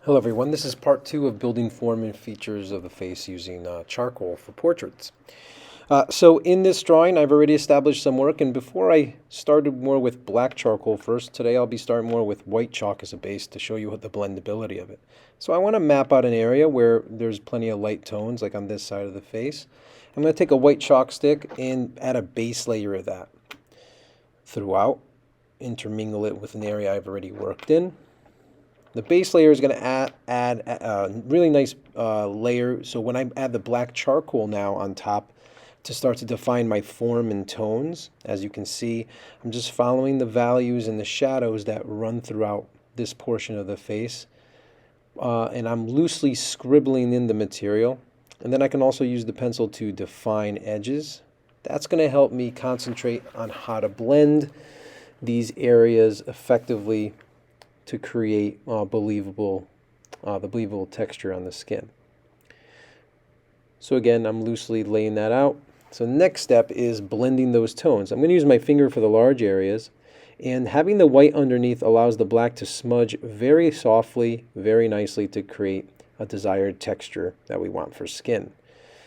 Hello everyone, this is part 2 of building form and features of the face using charcoal for portraits. So in this drawing I've already established some work, and before I started more with black charcoal first, today I'll be starting more with white chalk as a base to show you what the blendability of it. So I want to map out an area where there's plenty of light tones, like on this side of the face. I'm going to take a white chalk stick and add a base layer of that throughout, intermingle it with an area I've already worked in. The base layer is going to add a really nice layer. So when I add the black charcoal now on top to start to define my form and tones, as you can see, I'm just following the values and the shadows that run throughout this portion of the face. And I'm loosely scribbling in the material. And then I can also use the pencil to define edges. That's going to help me concentrate on how to blend these areas effectively to create the believable texture on the skin. So again, I'm loosely laying that out. So next step is blending those tones. I'm going to use my finger for the large areas, and having the white underneath allows the black to smudge very softly, very nicely to create a desired texture that we want for skin.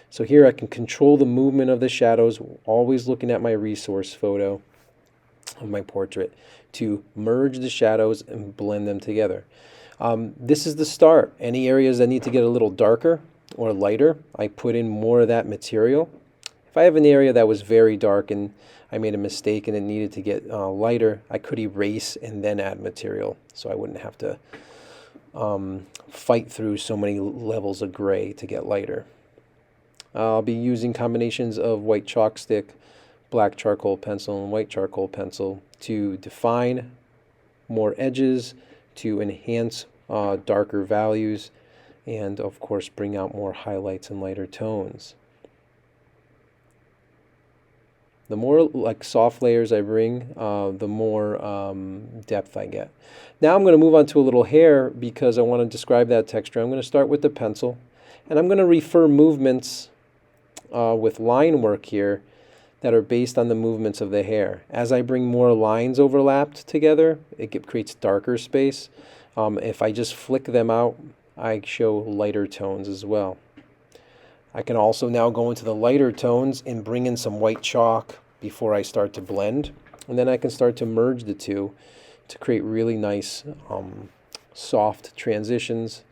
So here I can control the movement of the shadows, always looking at my resource photo of my portrait to merge the shadows and blend them together. This is the start. Any areas that need to get a little darker or lighter, I put in more of that material. If I have an area that was very dark and I made a mistake and it needed to get lighter, I could erase and then add material, so I wouldn't have to fight through so many levels of gray to get lighter. I'll be using combinations of white chalk stick, black charcoal pencil, and white charcoal pencil to define more edges, to enhance darker values, and of course bring out more highlights and lighter tones. The more like soft layers I bring, the more depth I get. Now I'm going to move on to a little hair because I want to describe that texture. I'm going to start with the pencil, and I'm going to refer movements with line work here that are based on the movements of the hair. As I bring more lines overlapped together, it creates darker space. If I just flick them out, I show lighter tones as well. I can also now go into the lighter tones and bring in some white chalk before I start to blend. And then I can start to merge the two to create really nice soft transitions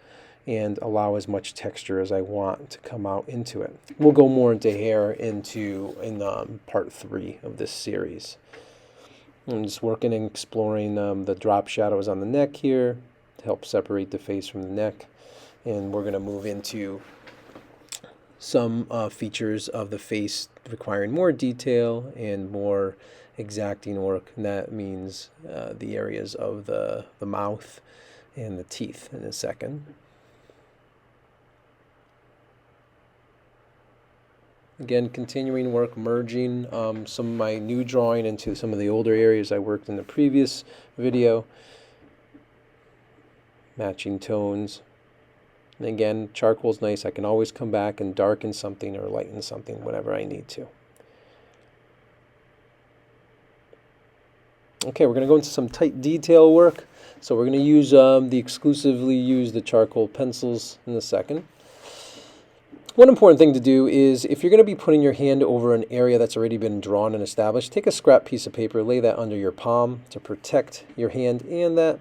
and allow as much texture as I want to come out into it. We'll go more into hair in part 3 of this series. I'm just working and exploring the drop shadows on the neck here to help separate the face from the neck. And we're going to move into some features of the face requiring more detail and more exacting work. And that means the areas of the mouth and the teeth in a second. Again, continuing work, merging some of my new drawing into some of the older areas I worked in the previous video. Matching tones. And again, charcoal's nice. I can always come back and darken something or lighten something whenever I need to. Okay, we're going to go into some tight detail work. So we're going to use exclusively use the charcoal pencils in a second. One important thing to do is, if you're going to be putting your hand over an area that's already been drawn and established, take a scrap piece of paper, lay that under your palm to protect your hand and that.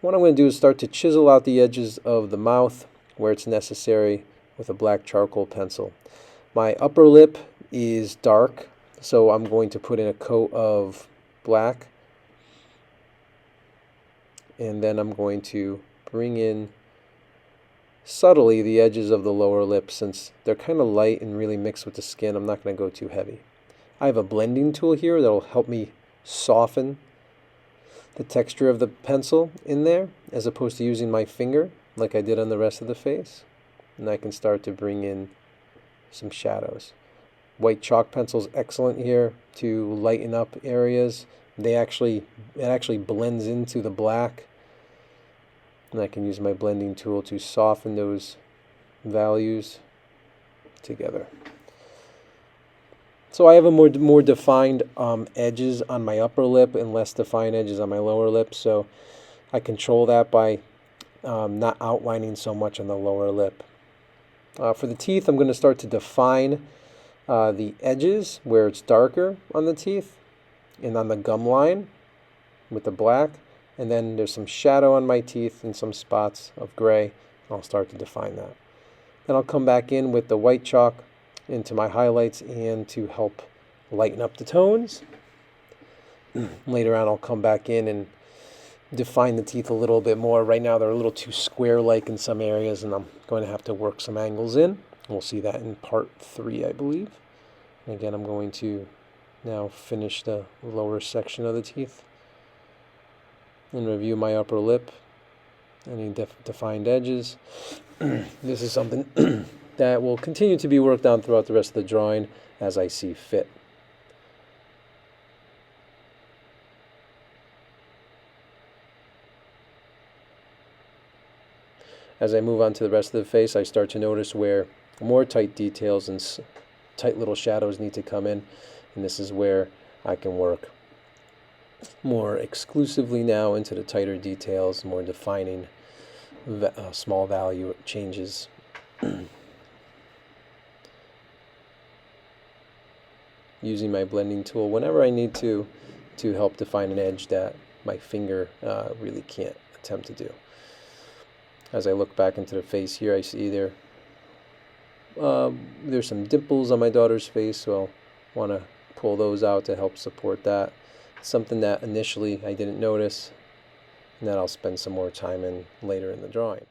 What I'm going to do is start to chisel out the edges of the mouth where it's necessary with a black charcoal pencil. My upper lip is dark, so I'm going to put in a coat of black. And then I'm going to bring in subtly the edges of the lower lip. Since they're kind of light and really mixed with the skin, I'm not going to go too heavy. I have a blending tool here that will help me soften the texture of the pencil in there, as opposed to using my finger like I did on the rest of the face. And I can start to bring in some shadows. White chalk pencil is excellent here to lighten up areas. It actually blends into the black. And I can use my blending tool to soften those values together. So I have a more defined edges on my upper lip and less defined edges on my lower lip. So I control that by not outlining so much on the lower lip. For the teeth, I'm going to start to define the edges where it's darker on the teeth and on the gum line with the black. And then there's some shadow on my teeth and some spots of gray. I'll start to define that. Then I'll come back in with the white chalk into my highlights and to help lighten up the tones. Later on, I'll come back in and define the teeth a little bit more. Right now, they're a little too square-like in some areas, and I'm going to have to work some angles in. We'll see that in part 3, I believe. And again, I'm going to now finish the lower section of the teeth and review my upper lip, any defined edges. This is something that will continue to be worked on throughout the rest of the drawing as I see fit. As I move on to the rest of the face, I start to notice where more tight details and tight little shadows need to come in, and this is where I can work more exclusively now into the tighter details, more defining small value changes. Using my blending tool whenever I need to help define an edge that my finger really can't attempt to do. As I look back into the face here, I see there's some dimples on my daughter's face, so I'll want to pull those out to help support that. Something that initially I didn't notice, and that I'll spend some more time in later in the drawing.